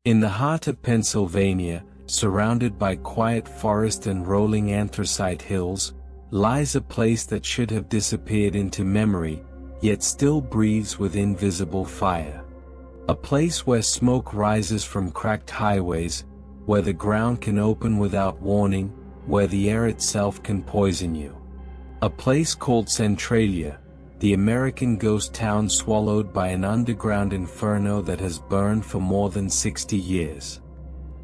In the heart of Pennsylvania, surrounded by quiet forest and rolling anthracite hills, lies a place that should have disappeared into memory, yet still breathes with invisible fire. A place where smoke rises from cracked highways, where the ground can open without warning, where the air itself can poison you. A place called Centralia, the American ghost town swallowed by an underground inferno that has burned for more than 60 years.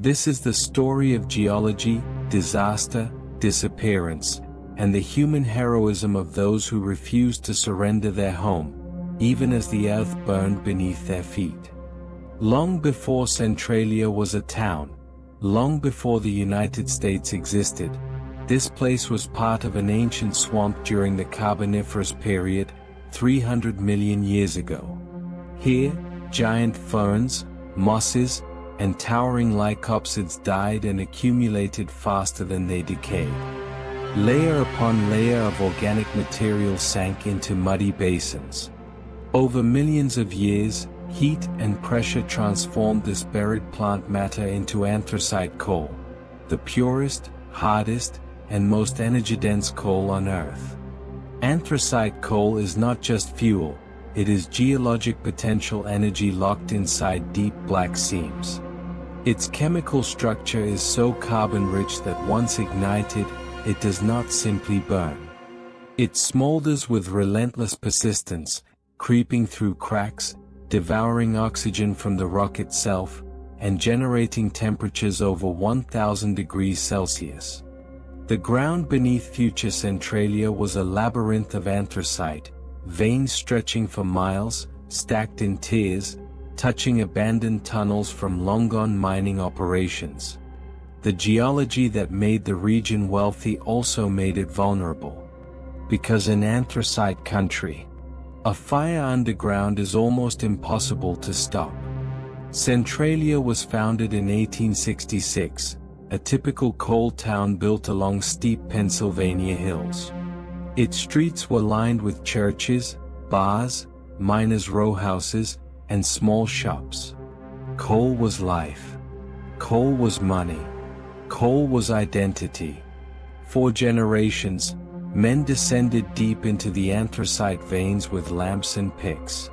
This is the story of geology, disaster, disappearance, and the human heroism of those who refused to surrender their home, even as the earth burned beneath their feet. Long before Centralia was a town, long before the United States existed, this place was part of an ancient swamp during the Carboniferous period, 300 million years ago. Here, giant ferns, mosses, and towering lycopsids died and accumulated faster than they decayed. Layer upon layer of organic material sank into muddy basins. Over millions of years, heat and pressure transformed this buried plant matter into anthracite coal, the purest, hardest, and most energy-dense coal on Earth. Anthracite coal is not just fuel, it is geologic potential energy locked inside deep black seams. Its chemical structure is so carbon-rich that once ignited, it does not simply burn. It smolders with relentless persistence, creeping through cracks, devouring oxygen from the rock itself, and generating temperatures over 1000 degrees Celsius. The ground beneath future Centralia was a labyrinth of anthracite, veins stretching for miles, stacked in tiers, touching abandoned tunnels from long-gone mining operations. The geology that made the region wealthy also made it vulnerable. Because in anthracite country, a fire underground is almost impossible to stop. Centralia was founded in 1866, a typical coal town built along steep Pennsylvania hills. Its streets were lined with churches, bars, miners' row houses, and small shops. Coal was life. Coal was money. Coal was identity. For generations, men descended deep into the anthracite veins with lamps and picks.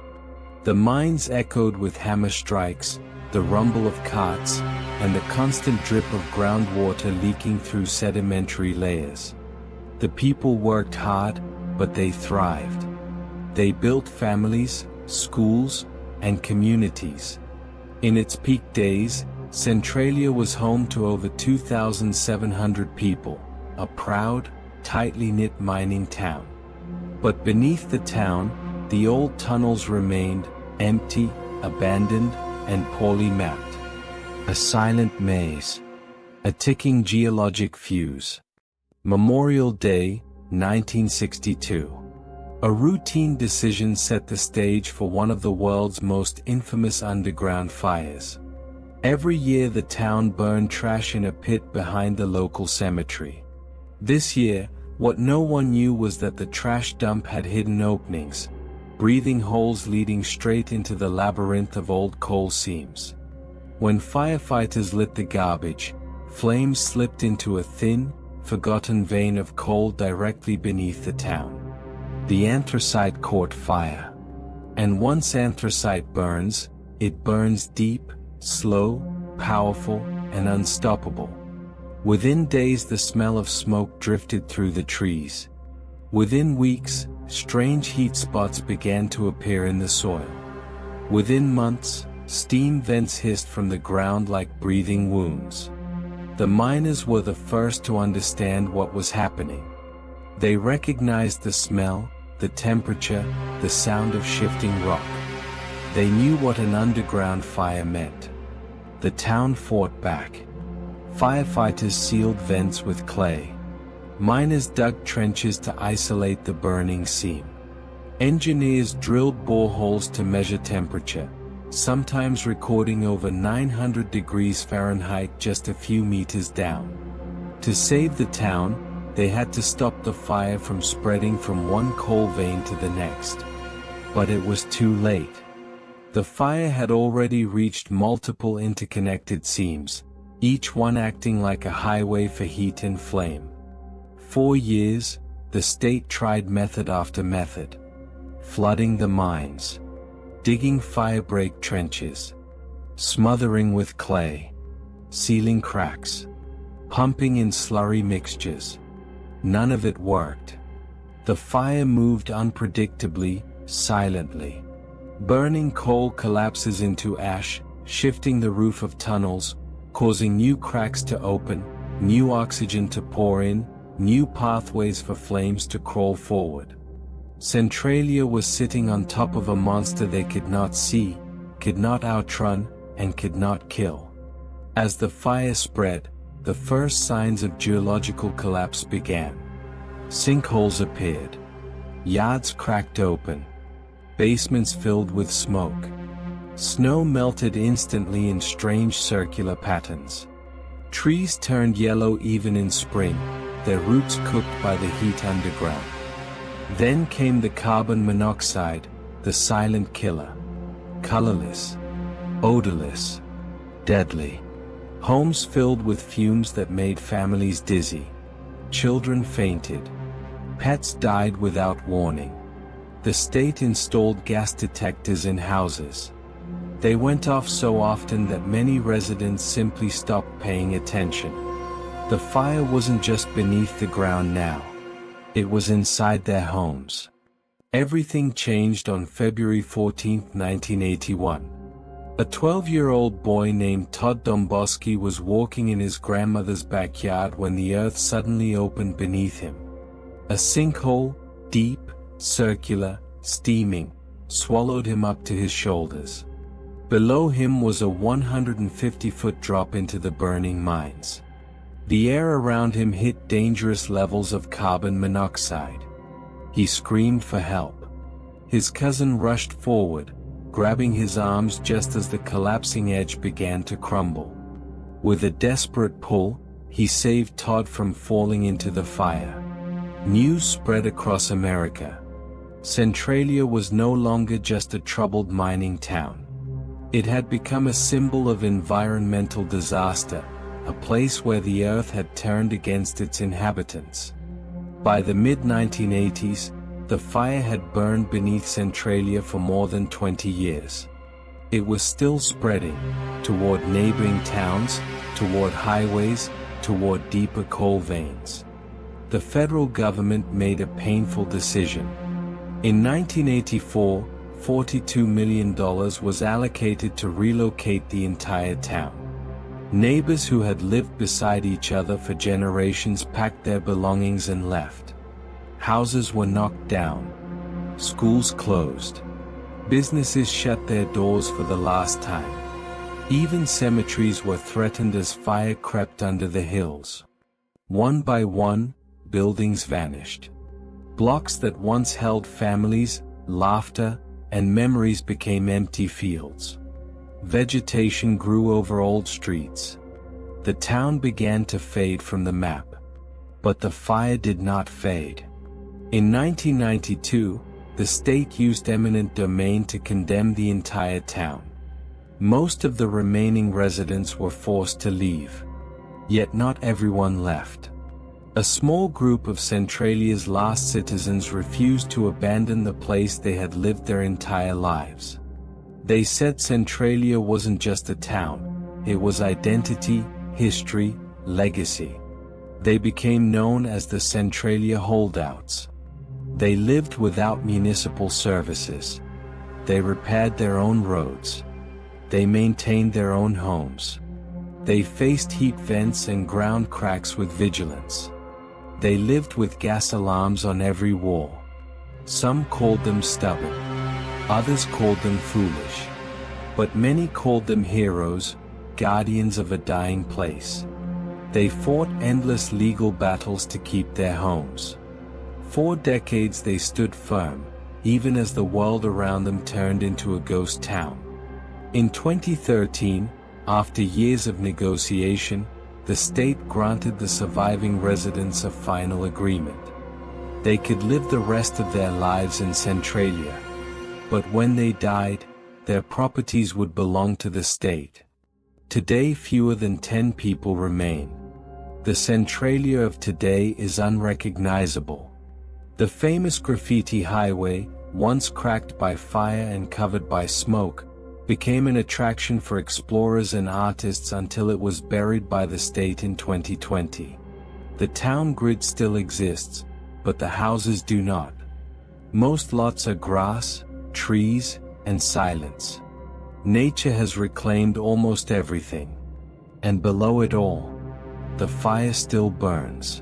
The mines echoed with hammer strikes, the rumble of carts, and the constant drip of groundwater leaking through sedimentary layers. The people worked hard, but they thrived. They built families, schools, and communities. In its peak days, Centralia was home to over 2,700 people, a proud, tightly knit mining town. But beneath the town, the old tunnels remained, empty, abandoned, and poorly mapped. A silent maze. A ticking geologic fuse. Memorial Day, 1962. A routine decision set the stage for one of the world's most infamous underground fires. Every year the town burned trash in a pit behind the local cemetery. This year, what no one knew was that the trash dump had hidden openings, breathing holes leading straight into the labyrinth of old coal seams. When firefighters lit the garbage, flames slipped into a thin, forgotten vein of coal directly beneath the town. The anthracite caught fire. And once anthracite burns, it burns deep, slow, powerful, and unstoppable. Within days the smell of smoke drifted through the trees. Within weeks, strange heat spots began to appear in the soil. Within months, steam vents hissed from the ground like breathing wounds. The miners were the first to understand what was happening. They recognized the smell, the temperature, the sound of shifting rock. They knew what an underground fire meant. The town fought back. Firefighters sealed vents with clay. Miners dug trenches to isolate the burning seam. Engineers drilled boreholes to measure temperature, sometimes recording over 900 degrees Fahrenheit just a few meters down. To save the town, they had to stop the fire from spreading from one coal vein to the next. But it was too late. The fire had already reached multiple interconnected seams, each one acting like a highway for heat and flame. For years, the state tried method after method. Flooding the mines, digging firebreak trenches, smothering with clay, sealing cracks, pumping in slurry mixtures. None of it worked. The fire moved unpredictably, silently. Burning coal collapses into ash, shifting the roof of tunnels, causing new cracks to open, new oxygen to pour in, new pathways for flames to crawl forward. Centralia was sitting on top of a monster they could not see, could not outrun, and could not kill. As the fire spread, the first signs of geological collapse began. Sinkholes appeared. Yards cracked open. Basements filled with smoke. Snow melted instantly in strange circular patterns. Trees turned yellow even in spring, their roots cooked by the heat underground. Then came the carbon monoxide, the silent killer. Colorless, odorless, deadly. Homes filled with fumes that made families dizzy. Children fainted. Pets died without warning. The state installed gas detectors in houses. They went off so often that many residents simply stopped paying attention. The fire wasn't just beneath the ground now. It was inside their homes. Everything changed on February 14, 1981. A 12-year-old boy named Todd Domboski was walking in his grandmother's backyard when the earth suddenly opened beneath him. A sinkhole, deep, circular, steaming, swallowed him up to his shoulders. Below him was a 150-foot drop into the burning mines. The air around him hit dangerous levels of carbon monoxide. He screamed for help. His cousin rushed forward, grabbing his arms just as the collapsing edge began to crumble. With a desperate pull, he saved Todd from falling into the fire. News spread across America. Centralia was no longer just a troubled mining town. It had become a symbol of environmental disaster, a place where the earth had turned against its inhabitants. By the mid-1980s, the fire had burned beneath Centralia for more than 20 years. It was still spreading, toward neighboring towns, toward highways, toward deeper coal veins. The federal government made a painful decision. In 1984, $42 million was allocated to relocate the entire town. Neighbors who had lived beside each other for generations packed their belongings and left. Houses were knocked down. Schools closed. Businesses shut their doors for the last time. Even cemeteries were threatened as fire crept under the hills. One by one, buildings vanished. Blocks that once held families, laughter, and memories became empty fields. Vegetation grew over old streets. The town began to fade from the map. But the fire did not fade. In 1992, the state used eminent domain to condemn the entire town. Most of the remaining residents were forced to leave. Yet not everyone left. A small group of Centralia's last citizens refused to abandon the place they had lived their entire lives. They said Centralia wasn't just a town, it was identity, history, legacy. They became known as the Centralia holdouts. They lived without municipal services. They repaired their own roads. They maintained their own homes. They faced heat vents and ground cracks with vigilance. They lived with gas alarms on every wall. Some called them stubborn. Others called them foolish. But many called them heroes, guardians of a dying place. They fought endless legal battles to keep their homes. For decades they stood firm, even as the world around them turned into a ghost town. In 2013, after years of negotiation, the state granted the surviving residents a final agreement. They could live the rest of their lives in Centralia. But when they died, their properties would belong to the state. Today fewer than 10 people remain. The Centralia of today is unrecognizable. The famous graffiti highway, once cracked by fire and covered by smoke, became an attraction for explorers and artists until it was buried by the state in 2020. The town grid still exists, but the houses do not. Most lots are grass, trees, and silence. Nature has reclaimed almost everything. And below it all, the fire still burns.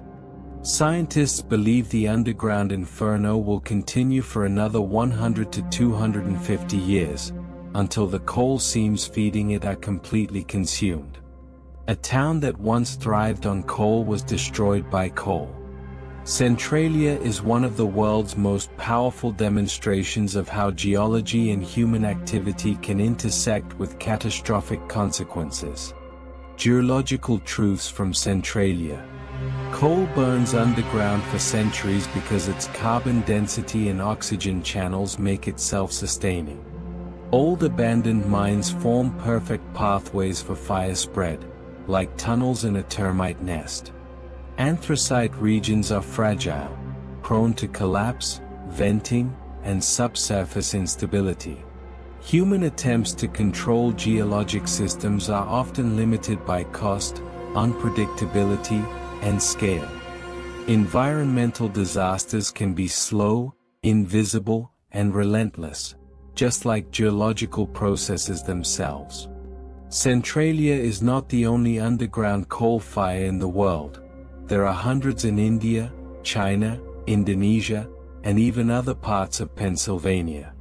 Scientists believe the underground inferno will continue for another 100 to 250 years, until the coal seams feeding it are completely consumed. A town that once thrived on coal was destroyed by coal. Centralia is one of the world's most powerful demonstrations of how geology and human activity can intersect with catastrophic consequences. Geological truths from Centralia. Coal burns underground for centuries because its carbon density and oxygen channels make it self-sustaining. Old abandoned mines form perfect pathways for fire spread, like tunnels in a termite nest. Anthracite regions are fragile, prone to collapse, venting, and subsurface instability. Human attempts to control geologic systems are often limited by cost, unpredictability, and scale. Environmental disasters can be slow, invisible, and relentless, just like geological processes themselves. Centralia is not the only underground coal fire in the world. There are hundreds in India, China, Indonesia, and even other parts of Pennsylvania.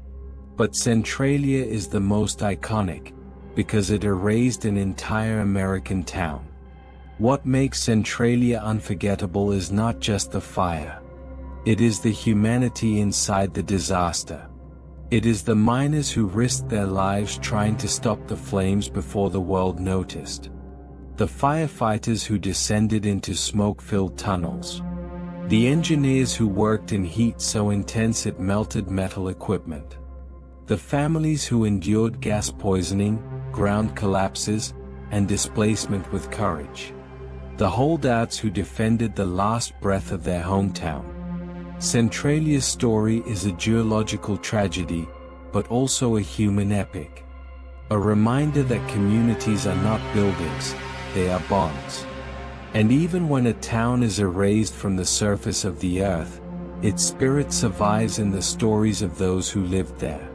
But Centralia is the most iconic, because it erased an entire American town. What makes Centralia unforgettable is not just the fire. It is the humanity inside the disaster. It is the miners who risked their lives trying to stop the flames before the world noticed. The firefighters who descended into smoke-filled tunnels. The engineers who worked in heat so intense it melted metal equipment. The families who endured gas poisoning, ground collapses, and displacement with courage. The holdouts who defended the last breath of their hometown. Centralia's story is a geological tragedy, but also a human epic. A reminder that communities are not buildings, they are bonds. And even when a town is erased from the surface of the earth, its spirit survives in the stories of those who lived there.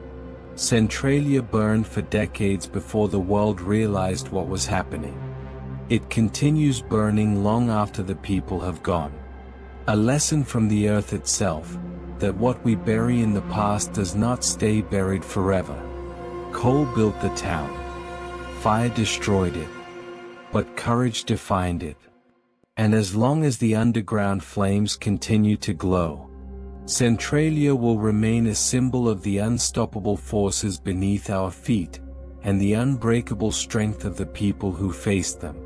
Centralia burned for decades before the world realized what was happening. It continues burning long after the people have gone. A lesson from the earth itself, that what we bury in the past does not stay buried forever. Coal built the town. Fire destroyed it. But courage defined it. And as long as the underground flames continue to glow, Centralia will remain a symbol of the unstoppable forces beneath our feet, and the unbreakable strength of the people who faced them.